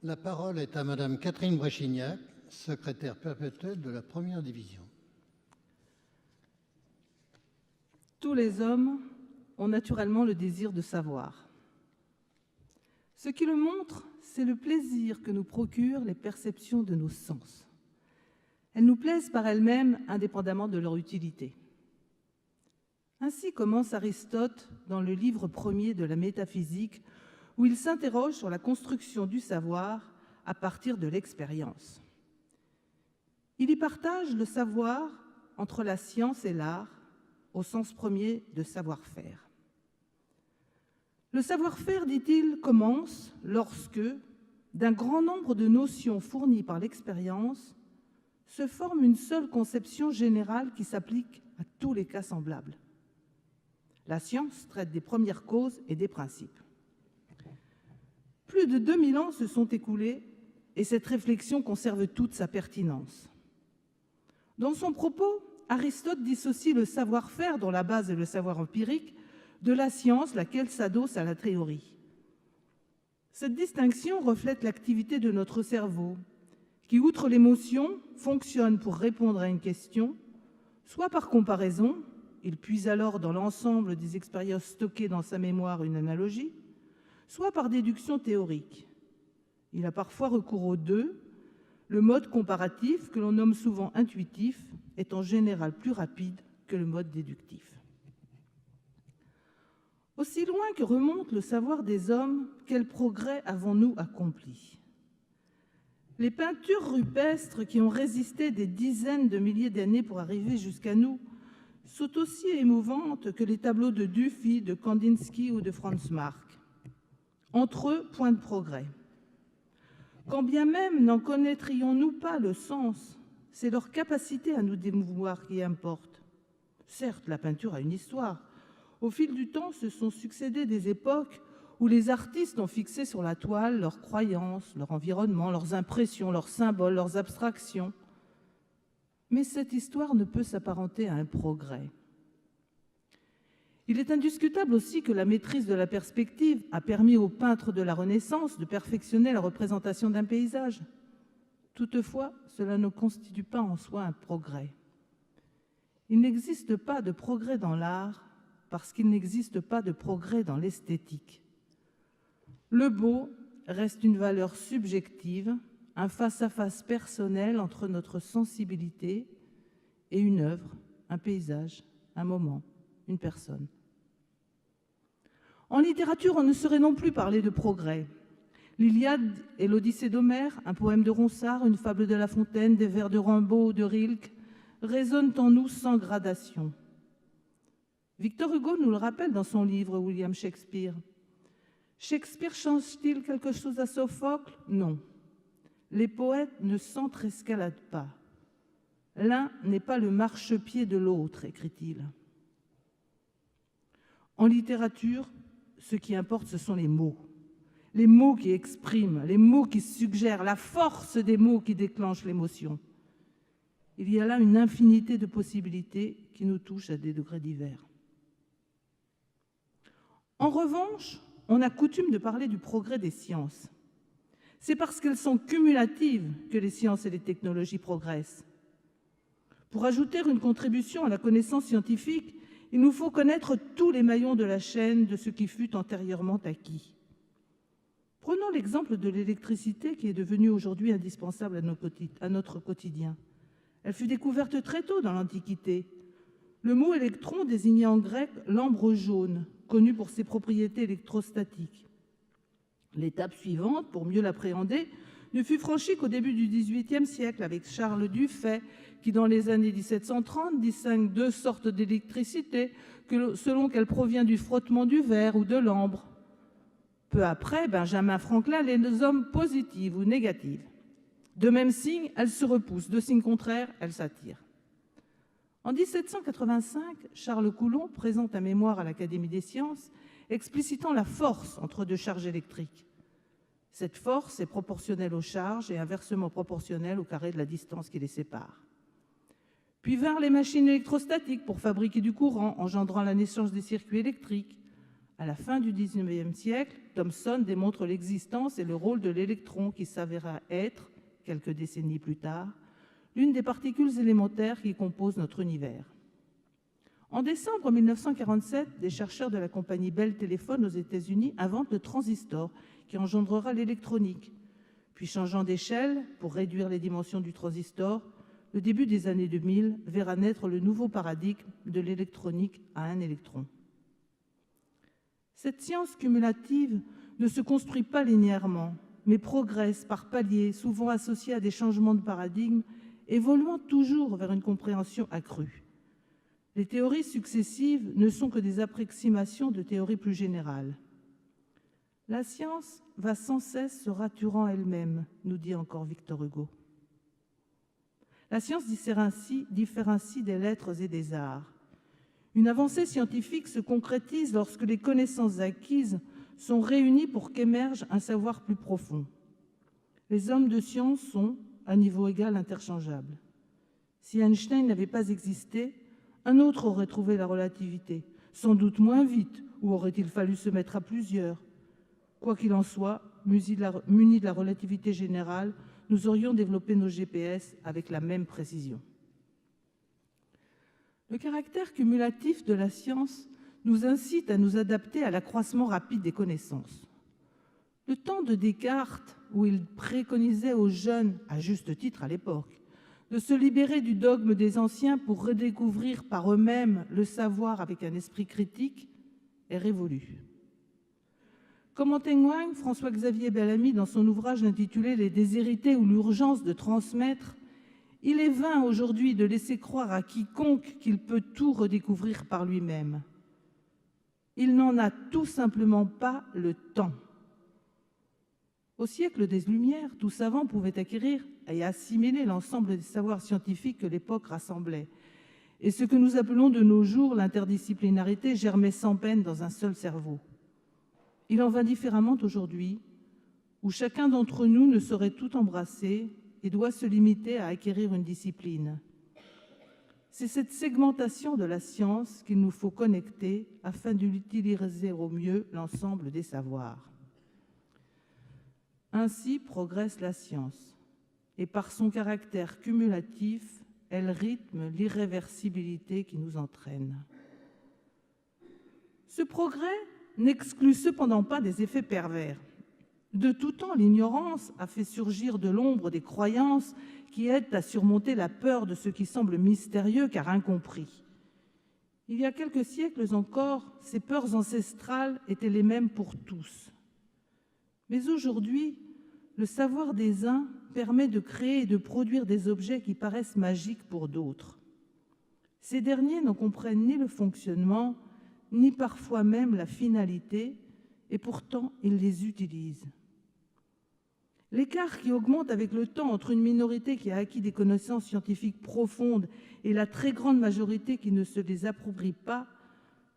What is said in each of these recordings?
La parole est à Madame Catherine Bréchignac, secrétaire perpétuelle de la Première Division. Tous les hommes ont naturellement le désir de savoir. Ce qui le montre, c'est le plaisir que nous procurent les perceptions de nos sens. Elles nous plaisent par elles-mêmes, indépendamment de leur utilité. Ainsi commence Aristote dans le livre premier de la métaphysique, où il s'interroge sur la construction du savoir à partir de l'expérience. Il y partage le savoir entre la science et l'art, au sens premier de savoir-faire. Le savoir-faire, dit-il, commence lorsque, d'un grand nombre de notions fournies par l'expérience, se forme une seule conception générale qui s'applique à tous les cas semblables. La science traite des premières causes et des principes. Plus de 2000 ans se sont écoulés et cette réflexion conserve toute sa pertinence. Dans son propos, Aristote dissocie le savoir-faire, dont la base est le savoir empirique, de la science, laquelle s'adosse à la théorie. Cette distinction reflète l'activité de notre cerveau, qui, outre l'émotion, fonctionne pour répondre à une question, soit par comparaison, il puise alors dans l'ensemble des expériences stockées dans sa mémoire une analogie, soit par déduction théorique. Il a parfois recours aux deux. Le mode comparatif, que l'on nomme souvent intuitif, est en général plus rapide que le mode déductif. Aussi loin que remonte le savoir des hommes, quel progrès avons-nous accompli? Les peintures rupestres qui ont résisté des dizaines de milliers d'années pour arriver jusqu'à nous sont aussi émouvantes que les tableaux de Dufy, de Kandinsky ou de Franz Marc. Entre eux, point de progrès. Quand bien même n'en connaîtrions-nous pas le sens, c'est leur capacité à nous démouvoir qui importe. Certes, la peinture a une histoire. Au fil du temps, se sont succédé des époques où les artistes ont fixé sur la toile leurs croyances, leur environnement, leurs impressions, leurs symboles, leurs abstractions. Mais cette histoire ne peut s'apparenter à un progrès. Il est indiscutable aussi que la maîtrise de la perspective a permis aux peintres de la Renaissance de perfectionner la représentation d'un paysage. Toutefois, cela ne constitue pas en soi un progrès. Il n'existe pas de progrès dans l'art parce qu'il n'existe pas de progrès dans l'esthétique. Le beau reste une valeur subjective, un face-à-face personnel entre notre sensibilité et une œuvre, un paysage, un moment, une personne. En littérature, on ne saurait non plus parler de progrès. L'Iliade et l'Odyssée d'Homère, un poème de Ronsard, une fable de La Fontaine, des vers de Rimbaud ou de Rilke, résonnent en nous sans gradation. Victor Hugo nous le rappelle dans son livre William Shakespeare. Shakespeare change-t-il quelque chose à Sophocle? Non. Les poètes ne s'entrescaladent pas. L'un n'est pas le marchepied de l'autre, écrit-il. En littérature, ce qui importe, ce sont les mots. Les mots qui expriment, les mots qui suggèrent, la force des mots qui déclenchent l'émotion. Il y a là une infinité de possibilités qui nous touchent à des degrés divers. En revanche, on a coutume de parler du progrès des sciences. C'est parce qu'elles sont cumulatives que les sciences et les technologies progressent. Pour ajouter une contribution à la connaissance scientifique, il nous faut connaître tous les maillons de la chaîne de ce qui fut antérieurement acquis. Prenons l'exemple de l'électricité qui est devenue aujourd'hui indispensable à notre quotidien. Elle fut découverte très tôt dans l'Antiquité. Le mot électron désignait en grec l'ambre jaune, connu pour ses propriétés électrostatiques. L'étape suivante, pour mieux l'appréhender, ne fut franchie qu'au début du XVIIIe siècle avec Charles Dufay, qui dans les années 1730 distingue deux sortes d'électricité selon qu'elle provient du frottement du verre ou de l'ambre. Peu après, Benjamin Franklin les nomme positives ou négatives. De même signe, elles se repoussent, de signe contraire, elles s'attirent. En 1785, Charles Coulomb présente un mémoire à l'Académie des sciences explicitant la force entre deux charges électriques. Cette force est proportionnelle aux charges et inversement proportionnelle au carré de la distance qui les sépare. Puis vinrent les machines électrostatiques pour fabriquer du courant, engendrant la naissance des circuits électriques. À la fin du XIXe siècle, Thomson démontre l'existence et le rôle de l'électron qui s'avéra être, quelques décennies plus tard, l'une des particules élémentaires qui composent notre univers. En décembre 1947, des chercheurs de la compagnie Bell Telephone aux États-Unis inventent le transistor qui engendrera l'électronique. Puis, changeant d'échelle pour réduire les dimensions du transistor, le début des années 2000 verra naître le nouveau paradigme de l'électronique à un électron. Cette science cumulative ne se construit pas linéairement, mais progresse par paliers, souvent associés à des changements de paradigme, évoluant toujours vers une compréhension accrue. Les théories successives ne sont que des approximations de théories plus générales. La science va sans cesse se raturant elle-même, nous dit encore Victor Hugo. La science différencie des lettres et des arts. Une avancée scientifique se concrétise lorsque les connaissances acquises sont réunies pour qu'émerge un savoir plus profond. Les hommes de science sont, à niveau égal, interchangeables. Si Einstein n'avait pas existé, un autre aurait trouvé la relativité, sans doute moins vite, ou aurait-il fallu se mettre à plusieurs. Quoi qu'il en soit, munis de la relativité générale, nous aurions développé nos GPS avec la même précision. Le caractère cumulatif de la science nous incite à nous adapter à l'accroissement rapide des connaissances. Le temps de Descartes, où il préconisait aux jeunes, à juste titre à l'époque, de se libérer du dogme des anciens pour redécouvrir par eux-mêmes le savoir avec un esprit critique, est révolu. Comme en témoigne François-Xavier Bellamy dans son ouvrage intitulé « Les déshérités ou l'urgence de transmettre », il est vain aujourd'hui de laisser croire à quiconque qu'il peut tout redécouvrir par lui-même. Il n'en a tout simplement pas le temps. Au siècle des Lumières, tout savant pouvait acquérir et assimiler l'ensemble des savoirs scientifiques que l'époque rassemblait. Et ce que nous appelons de nos jours l'interdisciplinarité germait sans peine dans un seul cerveau. Il en va différemment aujourd'hui, où chacun d'entre nous ne saurait tout embrasser et doit se limiter à acquérir une discipline. C'est cette segmentation de la science qu'il nous faut connecter afin d'utiliser au mieux l'ensemble des savoirs. Ainsi progresse la science, et par son caractère cumulatif, elle rythme l'irréversibilité qui nous entraîne. Ce progrès n'exclut cependant pas des effets pervers. De tout temps, l'ignorance a fait surgir de l'ombre des croyances qui aident à surmonter la peur de ce qui semble mystérieux car incompris. Il y a quelques siècles encore, ces peurs ancestrales étaient les mêmes pour tous. Mais aujourd'hui, le savoir des uns permet de créer et de produire des objets qui paraissent magiques pour d'autres. Ces derniers n'en comprennent ni le fonctionnement, ni parfois même la finalité, et pourtant ils les utilisent. L'écart qui augmente avec le temps entre une minorité qui a acquis des connaissances scientifiques profondes et la très grande majorité qui ne se les approprie pas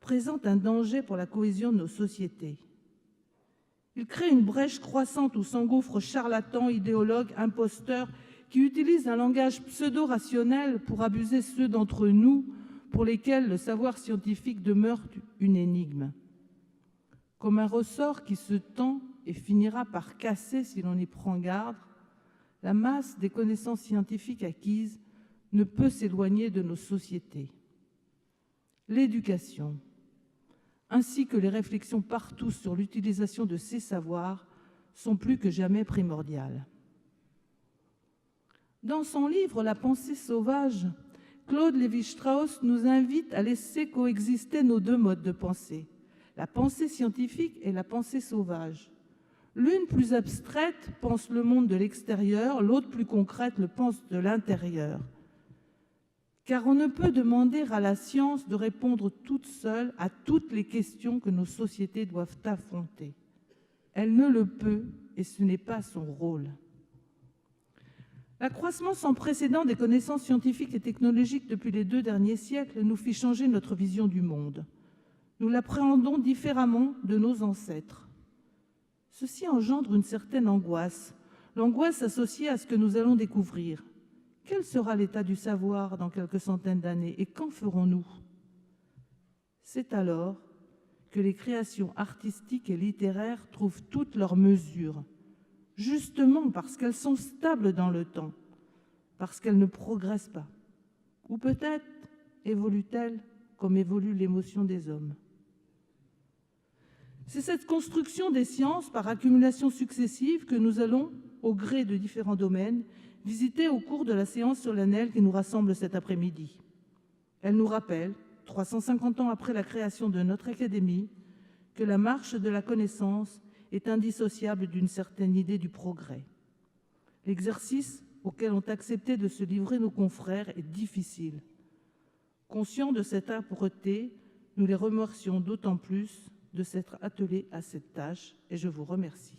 présente un danger pour la cohésion de nos sociétés. Il crée une brèche croissante où s'engouffrent charlatans, idéologues, imposteurs qui utilisent un langage pseudo-rationnel pour abuser ceux d'entre nous pour lesquels le savoir scientifique demeure une énigme. Comme un ressort qui se tend et finira par casser si l'on y prend garde, la masse des connaissances scientifiques acquises ne peut s'éloigner de nos sociétés. L'éducation, ainsi que les réflexions partout sur l'utilisation de ces savoirs, sont plus que jamais primordiales. Dans son livre « La pensée sauvage », Claude Lévi-Strauss nous invite à laisser coexister nos deux modes de pensée, la pensée scientifique et la pensée sauvage. L'une plus abstraite pense le monde de l'extérieur, l'autre plus concrète le pense de l'intérieur. Car on ne peut demander à la science de répondre toute seule à toutes les questions que nos sociétés doivent affronter. Elle ne le peut et ce n'est pas son rôle. L'accroissement sans précédent des connaissances scientifiques et technologiques depuis les 2 derniers siècles nous fit changer notre vision du monde. Nous l'appréhendons différemment de nos ancêtres. Ceci engendre une certaine angoisse, l'angoisse associée à ce que nous allons découvrir. Quel sera l'état du savoir dans quelques centaines d'années et qu'en ferons-nous? C'est alors que les créations artistiques et littéraires trouvent toute leur mesure, justement parce qu'elles sont stables dans le temps, parce qu'elles ne progressent pas. Ou peut-être évoluent-elles comme évolue l'émotion des hommes. C'est cette construction des sciences par accumulation successive que nous allons, au gré de différents domaines, visiter au cours de la séance solennelle qui nous rassemble cet après-midi. Elle nous rappelle, 350 ans après la création de notre Académie, que la marche de la connaissance est indissociable d'une certaine idée du progrès. L'exercice auquel ont accepté de se livrer nos confrères est difficile. Conscients de cette âpreté, nous les remercions d'autant plus de s'être attelés à cette tâche et je vous remercie.